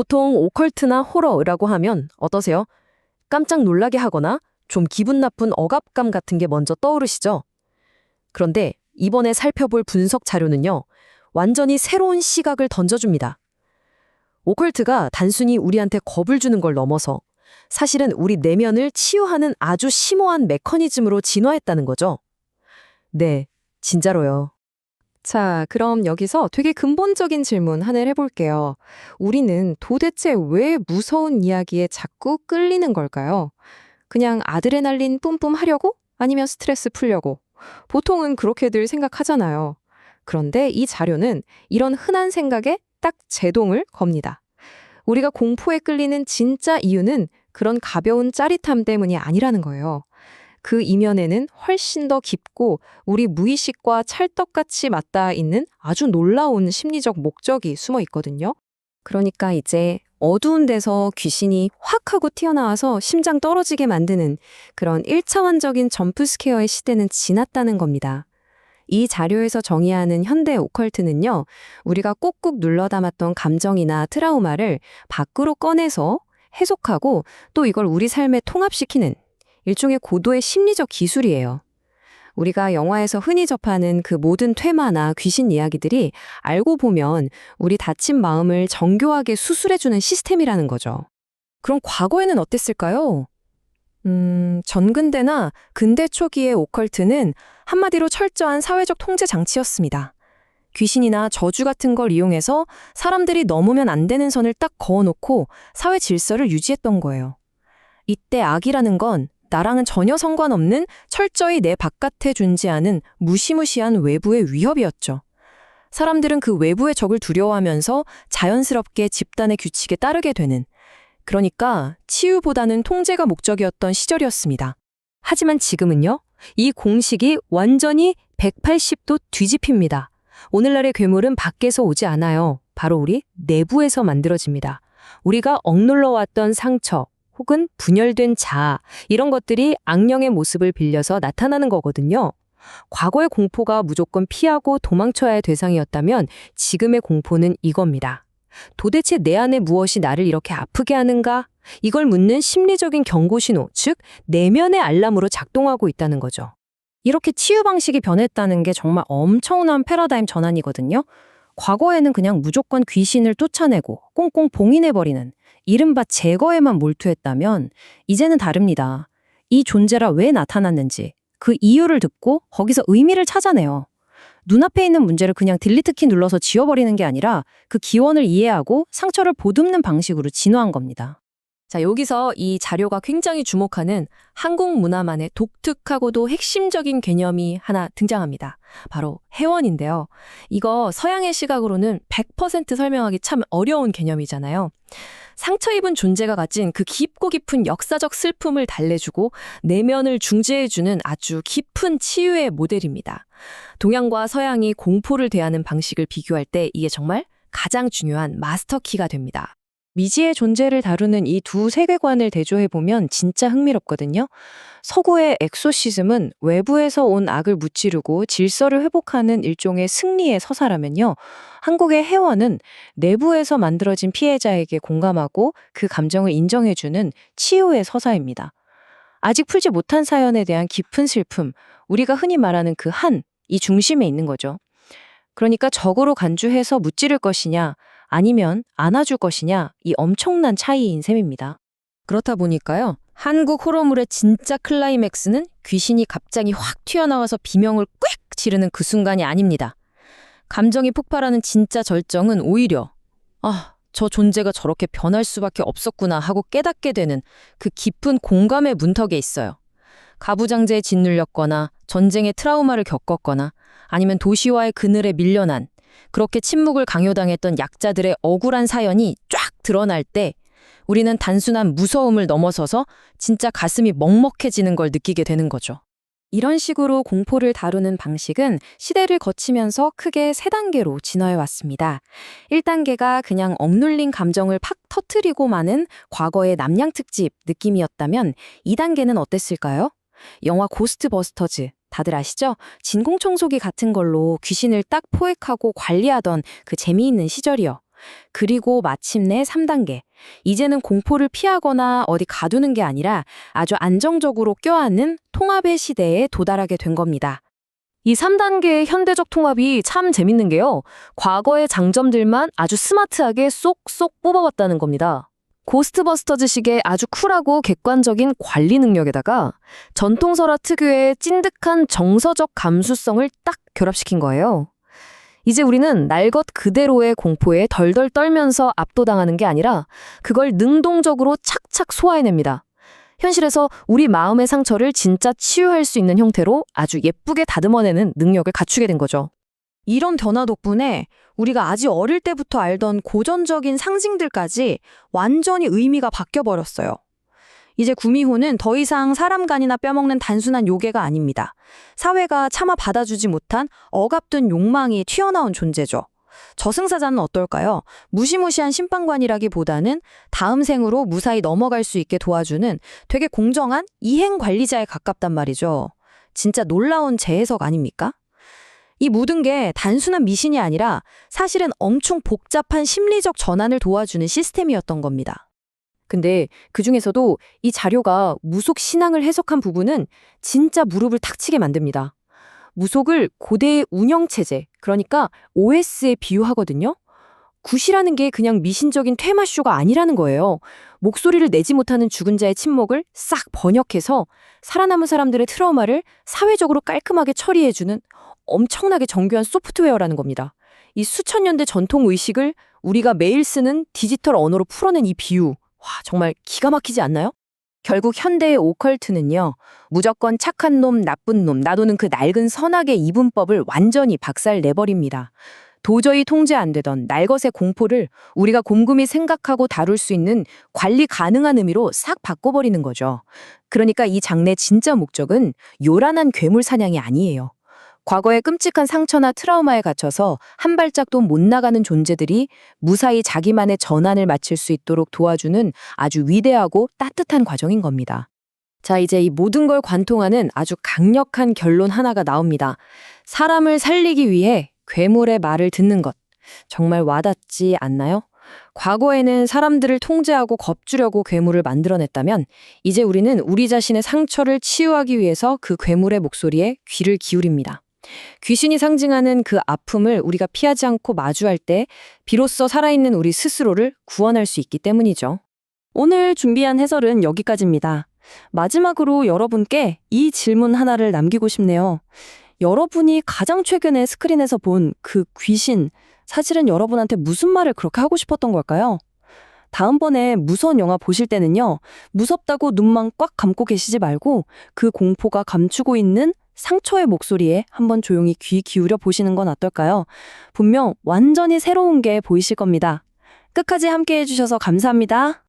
보통 오컬트나 호러라고 하면 어떠세요? 깜짝 놀라게 하거나 좀 기분 나쁜 억압감 같은 게 먼저 떠오르시죠? 그런데 이번에 살펴볼 분석 자료는요, 완전히 새로운 시각을 던져줍니다. 오컬트가 단순히 우리한테 겁을 주는 걸 넘어서 사실은 우리 내면을 치유하는 아주 심오한 메커니즘으로 진화했다는 거죠. 네, 진짜로요. 자, 그럼 여기서 되게 근본적인 질문 하나를 해볼게요. 우리는 도대체 왜 무서운 이야기에 자꾸 끌리는 걸까요? 그냥 아드레날린 뿜뿜 하려고? 아니면 스트레스 풀려고? 보통은 그렇게들 생각하잖아요. 그런데 이 자료는 이런 흔한 생각에 딱 제동을 겁니다. 우리가 공포에 끌리는 진짜 이유는 그런 가벼운 짜릿함 때문이 아니라는 거예요. 그 이면에는 훨씬 더 깊고 우리 무의식과 찰떡같이 맞닿아 있는 아주 놀라운 심리적 목적이 숨어 있거든요. 그러니까 이제 어두운 데서 귀신이 확 하고 튀어나와서 심장 떨어지게 만드는 그런 1차원적인 점프스케어의 시대는 지났다는 겁니다. 이 자료에서 정의하는 현대 오컬트는요, 우리가 꾹꾹 눌러 담았던 감정이나 트라우마를 밖으로 꺼내서 해석하고 또 이걸 우리 삶에 통합시키는 일종의 고도의 심리적 기술이에요. 우리가 영화에서 흔히 접하는 그 모든 퇴마나 귀신 이야기들이 알고 보면 우리 다친 마음을 정교하게 수술해주는 시스템이라는 거죠. 그럼 과거에는 어땠을까요? 전근대나 근대 초기의 오컬트는 한마디로 철저한 사회적 통제 장치였습니다. 귀신이나 저주 같은 걸 이용해서 사람들이 넘으면 안 되는 선을 딱 그어놓고 사회 질서를 유지했던 거예요. 이때 악이라는 건 나랑은 전혀 상관없는 철저히 내 바깥에 존재하는 무시무시한 외부의 위협이었죠. 사람들은 그 외부의 적을 두려워하면서 자연스럽게 집단의 규칙에 따르게 되는, 그러니까 치유보다는 통제가 목적이었던 시절이었습니다. 하지만 지금은요, 이 공식이 완전히 180도 뒤집힙니다. 오늘날의 괴물은 밖에서 오지 않아요. 바로 우리 내부에서 만들어집니다. 우리가 억눌러왔던 상처, 혹은 분열된 자아, 이런 것들이 악령의 모습을 빌려서 나타나는 거거든요. 과거의 공포가 무조건 피하고 도망쳐야 할 대상이었다면 지금의 공포는 이겁니다. 도대체 내 안에 무엇이 나를 이렇게 아프게 하는가? 이걸 묻는 심리적인 경고신호, 즉 내면의 알람으로 작동하고 있다는 거죠. 이렇게 치유 방식이 변했다는 게 정말 엄청난 패러다임 전환이거든요. 과거에는 그냥 무조건 귀신을 쫓아내고 꽁꽁 봉인해버리는 이른바 제거에만 몰두했다면 이제는 다릅니다. 이 존재라 왜 나타났는지 그 이유를 듣고 거기서 의미를 찾아내요. 눈앞에 있는 문제를 그냥 딜리트 키 눌러서 지워버리는 게 아니라 그 기원을 이해하고 상처를 보듬는 방식으로 진화한 겁니다. 자, 여기서 이 자료가 굉장히 주목하는 한국 문화만의 독특하고도 핵심적인 개념이 하나 등장합니다. 바로 해원인데요. 이거 서양의 시각으로는 100% 설명하기 참 어려운 개념이잖아요. 상처 입은 존재가 가진 그 깊고 깊은 역사적 슬픔을 달래주고 내면을 중재해주는 아주 깊은 치유의 모델입니다. 동양과 서양이 공포를 대하는 방식을 비교할 때 이게 정말 가장 중요한 마스터키가 됩니다. 미지의 존재를 다루는 이 두 세계관을 대조해보면 진짜 흥미롭거든요. 서구의 엑소시즘은 외부에서 온 악을 무찌르고 질서를 회복하는 일종의 승리의 서사라면요. 한국의 해원은 내부에서 만들어진 피해자에게 공감하고 그 감정을 인정해주는 치유의 서사입니다. 아직 풀지 못한 사연에 대한 깊은 슬픔, 우리가 흔히 말하는 그 한, 이 중심에 있는 거죠. 그러니까 적으로 간주해서 무찌를 것이냐, 아니면 안아줄 것이냐, 이 엄청난 차이인 셈입니다. 그렇다 보니까요, 한국 호러물의 진짜 클라이맥스는 귀신이 갑자기 확 튀어나와서 비명을 꽥 지르는 그 순간이 아닙니다. 감정이 폭발하는 진짜 절정은 오히려 저 존재가 저렇게 변할 수밖에 없었구나 하고 깨닫게 되는 그 깊은 공감의 문턱에 있어요. 가부장제에 짓눌렸거나 전쟁의 트라우마를 겪었거나 아니면 도시와의 그늘에 밀려난 그렇게 침묵을 강요당했던 약자들의 억울한 사연이 쫙 드러날 때 우리는 단순한 무서움을 넘어서서 진짜 가슴이 먹먹해지는 걸 느끼게 되는 거죠. 이런 식으로 공포를 다루는 방식은 시대를 거치면서 크게 3단계로 진화해 왔습니다. 1단계가 그냥 억눌린 감정을 팍 터트리고 마는 과거의 남양 특집 느낌이었다면 2단계는 어땠을까요? 영화 고스트버스터즈, 다들 아시죠? 진공청소기 같은 걸로 귀신을 딱 포획하고 관리하던 그 재미있는 시절이요. 그리고 마침내 3단계. 이제는 공포를 피하거나 어디 가두는 게 아니라 아주 안정적으로 껴안는 통합의 시대에 도달하게 된 겁니다. 이 3단계의 현대적 통합이 참 재밌는 게요. 과거의 장점들만 아주 스마트하게 쏙쏙 뽑아왔다는 겁니다. 고스트버스터즈식의 아주 쿨하고 객관적인 관리 능력에다가 전통설화 특유의 찐득한 정서적 감수성을 딱 결합시킨 거예요. 이제 우리는 날 것 그대로의 공포에 덜덜 떨면서 압도당하는 게 아니라 그걸 능동적으로 착착 소화해냅니다. 현실에서 우리 마음의 상처를 진짜 치유할 수 있는 형태로 아주 예쁘게 다듬어내는 능력을 갖추게 된 거죠. 이런 변화 덕분에 우리가 아주 어릴 때부터 알던 고전적인 상징들까지 완전히 의미가 바뀌어버렸어요. 이제 구미호는 더 이상 사람 간이나 뼈먹는 단순한 요괴가 아닙니다. 사회가 차마 받아주지 못한 억압된 욕망이 튀어나온 존재죠. 저승사자는 어떨까요? 무시무시한 심판관이라기보다는 다음 생으로 무사히 넘어갈 수 있게 도와주는 되게 공정한 이행 관리자에 가깝단 말이죠. 진짜 놀라운 재해석 아닙니까? 이 모든 게 단순한 미신이 아니라 사실은 엄청 복잡한 심리적 전환을 도와주는 시스템이었던 겁니다. 근데 그중에서도 이 자료가 무속 신앙을 해석한 부분은 진짜 무릎을 탁 치게 만듭니다. 무속을 고대의 운영체제, 그러니까 OS에 비유하거든요. 굿이라는 게 그냥 미신적인 퇴마쇼가 아니라는 거예요. 목소리를 내지 못하는 죽은 자의 침묵을 싹 번역해서 살아남은 사람들의 트라우마를 사회적으로 깔끔하게 처리해주는 엄청나게 정교한 소프트웨어라는 겁니다. 이 수천 년대 전통 의식을 우리가 매일 쓰는 디지털 언어로 풀어낸 이 비유, 와, 정말 기가 막히지 않나요? 결국 현대의 오컬트는요, 무조건 착한 놈, 나쁜 놈, 나도는 그 낡은 선악의 이분법을 완전히 박살내버립니다. 도저히 통제 안 되던 날것의 공포를 우리가 곰곰이 생각하고 다룰 수 있는 관리 가능한 의미로 싹 바꿔버리는 거죠. 그러니까 이 장르의 진짜 목적은 요란한 괴물 사냥이 아니에요. 과거의 끔찍한 상처나 트라우마에 갇혀서 한 발짝도 못 나가는 존재들이 무사히 자기만의 전환을 마칠 수 있도록 도와주는 아주 위대하고 따뜻한 과정인 겁니다. 자, 이제 이 모든 걸 관통하는 아주 강력한 결론 하나가 나옵니다. 사람을 살리기 위해 괴물의 말을 듣는 것. 정말 와닿지 않나요? 과거에는 사람들을 통제하고 겁주려고 괴물을 만들어냈다면 이제 우리는 우리 자신의 상처를 치유하기 위해서 그 괴물의 목소리에 귀를 기울입니다. 귀신이 상징하는 그 아픔을 우리가 피하지 않고 마주할 때 비로소 살아있는 우리 스스로를 구원할 수 있기 때문이죠. 오늘 준비한 해설은 여기까지입니다. 마지막으로 여러분께 이 질문 하나를 남기고 싶네요. 여러분이 가장 최근에 스크린에서 본 그 귀신, 사실은 여러분한테 무슨 말을 그렇게 하고 싶었던 걸까요? 다음번에 무서운 영화 보실 때는요, 무섭다고 눈만 꽉 감고 계시지 말고 그 공포가 감추고 있는 상처의 목소리에 한번 조용히 귀 기울여 보시는 건 어떨까요? 분명 완전히 새로운 게 보이실 겁니다. 끝까지 함께 해주셔서 감사합니다.